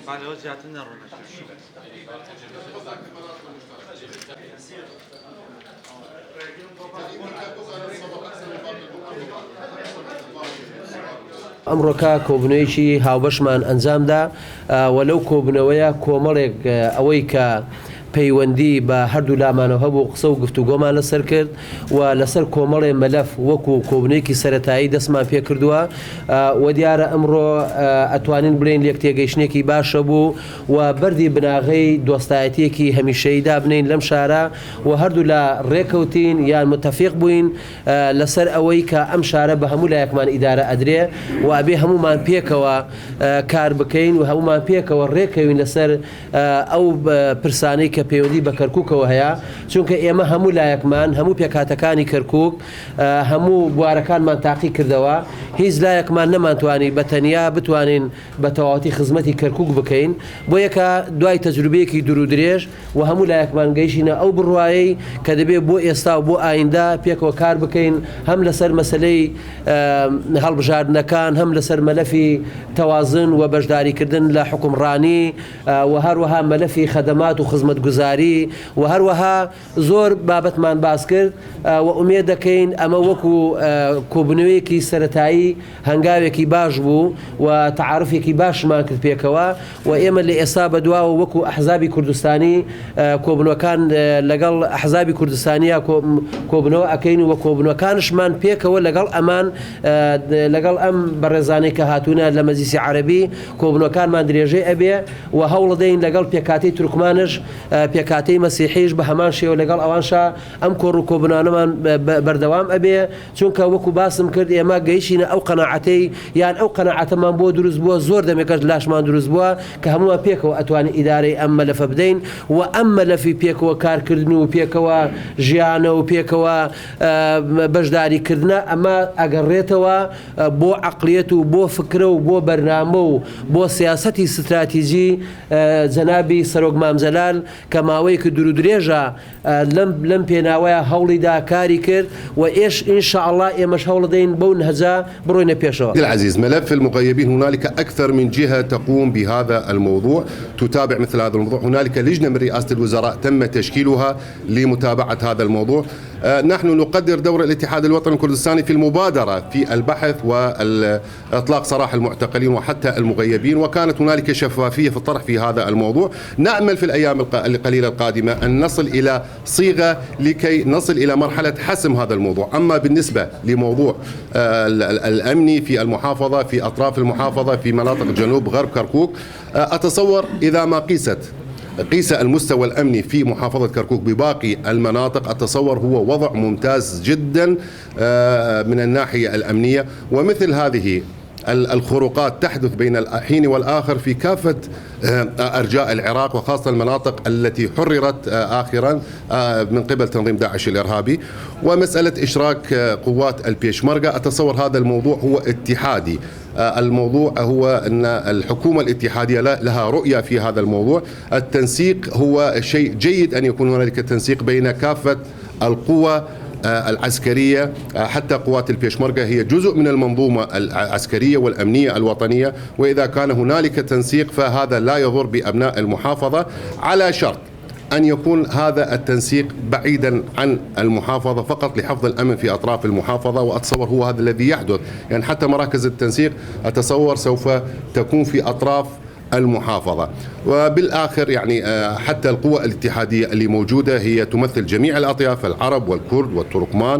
بعد وجهتنا ئەمڕۆکە کۆبنەوەیەکی هاوبەشمان ئەنجامدا وەلەو کۆبنەوەیە کۆمەڵێک ئەوەی کە پەیوەندی بە هەردوو لامانەوە هەبوو قسە و گفتوگۆمان لەسەر کرد و لەسەر کۆمەڵێ مەلەف وەکو کۆبنەیەکی سەرەتایی دەستمان پێ کردووە و دیارە ئەمڕۆ ئەتوانین بڵێن لێک تێگەیشتێکی باشە بوو و بەردی بناغەی دۆستایەتیەکی هەمیشەییدا بنین لەم شارە و هەردوو لە ڕێکەوتین یان متەفیق بووین لەسەر ئەوەی کە ئەم شارە بە هەموو لایەکمان ئیدارە ئەدرێ و ئەبێ هەمومان پێکەوە کار بکەین و هەمومان پێکەوە ڕێکەوین لەسەر ئەو پرسانەی کە پەیوەندی بە کەرکووکەوە هەیە چونکە ئێمە هەموو لایەکمان هەموو پێکاتەکانی کەرکووک هەموو بوارەکانمان تاقی کردەوە هیچ لایەکمان نەمانتوانی بە تەنیا بتوانین بە تەواوەتی خزمەتی کەرکووک بکەین بۆ یەکە دوای تەجروبەیەکی دوور و درێژ و هەموو لایەکمان گەیشتینە ئەو بڕوایی کە دەبێت بۆ ئێستا و بۆ ئایندا پێکەوە کار بکەین هەم لەسەر مەسلەی هەڵبژاردنەکان هەم لەسەر مەلەفی تەوازن و بەشداریکردن لە حکومڕانی و هەروەها مەلەفی خەدەمات و خزمەتگوزاری و هەروەها زۆر بابەتمان باس کرد و ئومێد دەکەین ئەمە وەکو کۆبنەوەیەکی سەرەتایی هەنگاوێکی باش بوو و تعارفێکی باشمان کرد پێکەوە و ئێمە لە ئێستا بەدواوە وەکو ئەحزابی کوردستانی کۆبنەوەکان لەگەڵ ئەحزابی کوردستانیە کۆبنەوە ئەکەین و کۆبنەوەکانشمان پێکەوە لەگەڵ ئەمان لەگەڵ ئەم بەڕێزانەی کە هاتوونە لە مەجلیسی عەرەبی کۆبنەوەکانمان درێژەی ئەبێ و هەوڵ دەین لەگەڵ پێکاتەی تورکمانش پێکاتەی مەسیحیش بە هەمان شێوە لەگەڵ ئەوانشا ئەم کۆڕ و کۆبنانەمان بەردەوام ئەبێ چونکە وەکو باسم کرد ئێمە گەیشتینە ئەو قەناعەتەی یان ئەو قەناعەتەمان بۆ دروست بووە زۆر دەمێکەش لاشمان دروست بووە کە هەمووان پێکەوە ئەتوانین ئیدارەی ئەم مەلەفە بدەین و ئەم مەلەفی پێکەوە کارکردن و پێکەوە ژیانە و پێکەوە بەشداریکردنە ئەمە ئەگەڕێتەوە بۆ عەقلیەت و بۆ فکرە و بۆ بەرنامە و بۆ سیاسەتی ستراتیژی جەنابی سەرۆک مامزەلال کە ماوەیەکی دوور و درێژە لەم پێناوەیە هەوڵیدا کاری کرد و إن شاء الله ئێمەش هەوڵ دەین بەو نهجە بڕۆینە پێشەوە. العزيز ملف المغيبين هنالك أكثر من جهة تقوم بهذا الموضوع تتابع مثل هذا الموضوع هنالك لجنة من رئاسة الوزراء تم تشكيلها لمتابعة هذا الموضوع نحن نقدر دور الاتحاد الوطني الكردستاني في المبادرة في البحث وإطلاق سراح المعتقلين وحتى المغيبين وكانت هنالك شفافية في الطرح في هذا الموضوع نأمل في الأيام القليلة القادمة أن نصل إلى صيغة لكي نصل إلى مرحلة حسم هذا الموضوع أما بالنسبة لموضوع الأمني في المحافظة في أطراف المحافظة في مناطق جنوب غرب كركوك أتصور إذا ما قيس المستوى الأمني في محافظة كركوك بباقي المناطق أتصور هو وضع ممتاز جدا من الناحية الأمنية ومثل هذه الخروقات تحدث بين الحين والآخر في كافة أرجاء العراق وخاصة المناطق التي حررت آخرا من قبل تنظيم داعش الإرهابي ومسألة إشراك قوات البيشمركة أتصور هذا الموضوع هو اتحادي الموضوع هو أن الحكومة الاتحادية لها رؤية في هذا الموضوع التنسيق هو شيء جيد أن يكون هنالك تنسيق بين كافة القوى العسكرية حتى قوات البيشمركة هي جزء من المنظومة العسكرية والأمنية الوطنية وإذا كان هنالك تنسيق فهذا لا يضر بأبناء المحافظة على شرط أن يكون هذا التنسيق بعيدا عن المحافظة فقط لحفظ الأمن في أطراف المحافظة وأتصور هو هذا الذي يحدث يعني حتى مراكز التنسيق أتصور سوف تكون في أطراف المحافظة وبالآخر يعني حتى القوى الاتحادية اللي موجودة هي تمثل جميع الأطياف العرب والكرد والتركمان